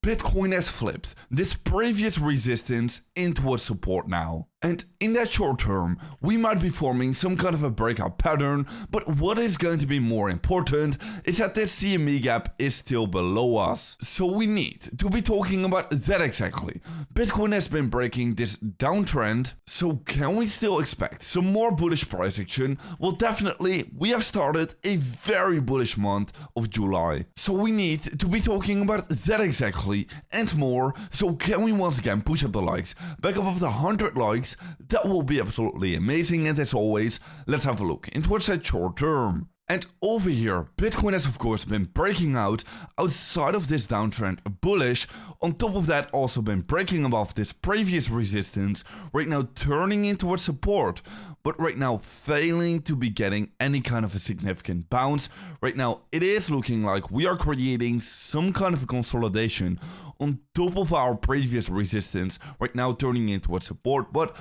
Bitcoin has flipped this previous resistance into a support now. And in that short term, we might be forming some kind of a breakout pattern, but what is going to be more important is that this CME gap is still below us. So we need to be talking about that exactly. Bitcoin has been breaking this downtrend, so can we still expect some more bullish price action? Well, definitely, we have started a very bullish month of July. So we need to be talking about that exactly and more. So can we once again push up the likes back above the 100 likes? That will be absolutely amazing, and as always, let's have a look into what's that short term. And over here, Bitcoin has of course been breaking out outside of this downtrend bullish. On top of that, also been breaking above this previous resistance, right now turning into a support, but right now failing to be getting any kind of a significant bounce. Right now, it is looking like we are creating some kind of a consolidation on top of our previous resistance, right now turning into a support, but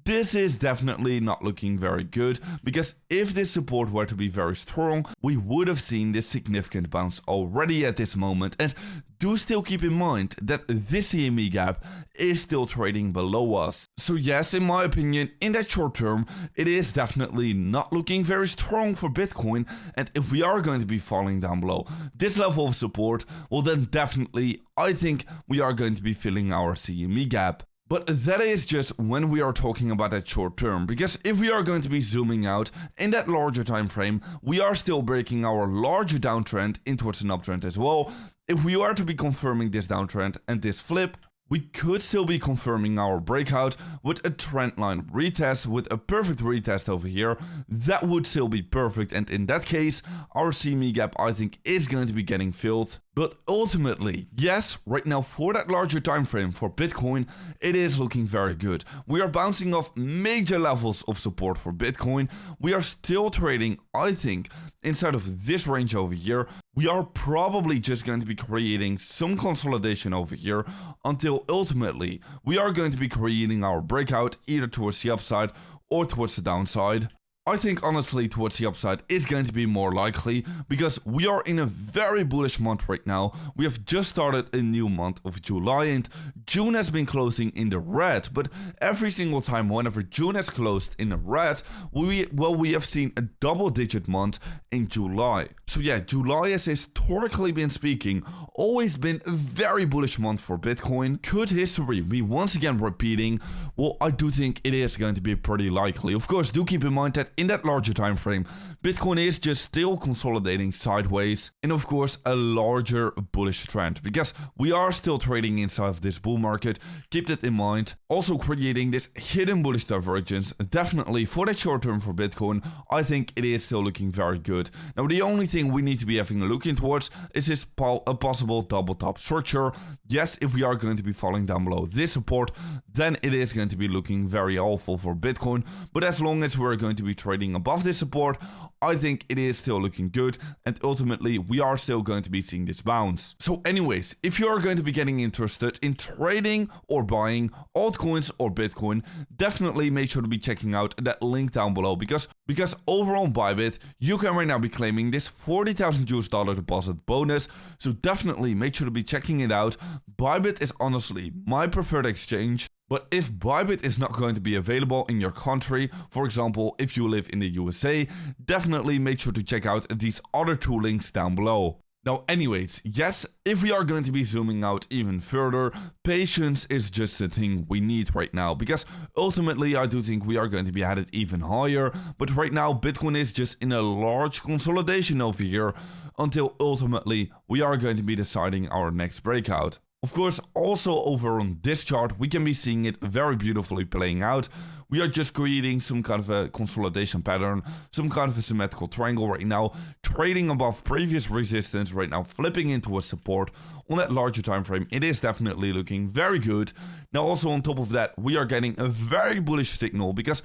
this is definitely not looking very good, because if this support were to be very strong, we would have seen this significant bounce already at this moment. And do still keep in mind that this CME gap is still trading below us. So yes, in my opinion, in that short term, it is definitely not looking very strong for Bitcoin. And if we are going to be falling down below this level of support, well then definitely I think we are going to be filling our CME gap. But that is just when we are talking about that short term, because if we are going to be zooming out in that larger time frame, we are still breaking our larger downtrend in towards an uptrend as well. If we are to be confirming this downtrend and this flip, we could still be confirming our breakout with a trendline retest, with a perfect retest over here. That would still be perfect, and in that case, our CME gap I think is going to be getting filled. But ultimately, yes, right now for that larger time frame for Bitcoin, it is looking very good. We are bouncing off major levels of support for Bitcoin. We are still trading, I think, inside of this range over here. We are probably just going to be creating some consolidation over here until ultimately we are going to be creating our breakout either towards the upside or towards the downside. I think honestly towards the upside is going to be more likely, because we are in a very bullish month right now. We have just started a new month of July, and June has been closing in the red, but every single time whenever June has closed in the red, we have seen a double-digit month in July. So yeah, July has historically been speaking always been a very bullish month for Bitcoin. Could history be once again repeating? Well, I do think it is going to be pretty likely. Of course, do keep in mind that in that larger time frame, Bitcoin is just still consolidating sideways in, of course, a larger bullish trend, because we are still trading inside of this bull market. Keep that in mind. Also creating this hidden bullish divergence, definitely for the short term for Bitcoin, I think it is still looking very good. Now, the only thing we need to be having a look in towards is this a possible double top structure. Yes, if we are going to be falling down below this support, then it is going to be looking very awful for Bitcoin. But as long as we're going to be trading above this support, I think it is still looking good, and ultimately we are still going to be seeing this bounce. So anyways, if you are going to be getting interested in trading or buying altcoins or Bitcoin, definitely make sure to be checking out that link down below, because over on Bybit, you can right now be claiming this $40,000 deposit bonus. So definitely make sure to be checking it out. Bybit is honestly my preferred exchange. But if Bybit is not going to be available in your country, for example, if you live in the USA, definitely make sure to check out these other two links down below. Now anyways, yes, if we are going to be zooming out even further, patience is just the thing we need right now, because ultimately I do think we are going to be headed even higher, but right now Bitcoin is just in a large consolidation over here until ultimately we are going to be deciding our next breakout. Of course, also over on this chart, we can be seeing it very beautifully playing out. We are just creating some kind of a consolidation pattern, some kind of a symmetrical triangle right now, trading above previous resistance, right now flipping into a support on that larger time frame. It is definitely looking very good. Now also on top of that, we are getting a very bullish signal, because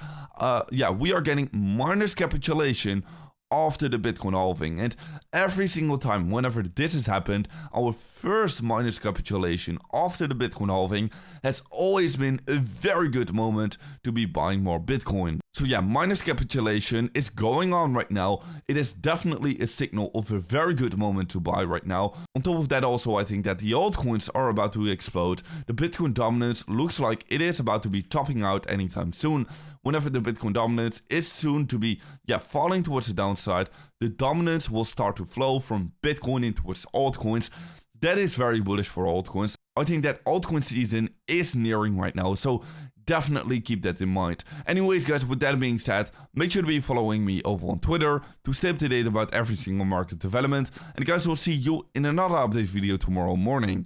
we are getting minus capitulation after the Bitcoin halving. And every single time whenever this has happened, our first minus capitulation after the Bitcoin halving has always been a very good moment to be buying more Bitcoin. So yeah, minus capitulation is going on right now. It is definitely a signal of a very good moment to buy right now. On top of that also, I think that the altcoins are about to explode. The Bitcoin dominance looks like it is about to be topping out anytime soon. Whenever the Bitcoin dominance is soon to be falling towards the downside, the dominance will start to flow from Bitcoin in towards altcoins. That is very bullish for altcoins. I think that altcoin season is nearing right now, so definitely keep that in mind. Anyways guys, with that being said, make sure to be following me over on Twitter to stay up to date about every single market development. And guys, we'll see you in another update video tomorrow morning.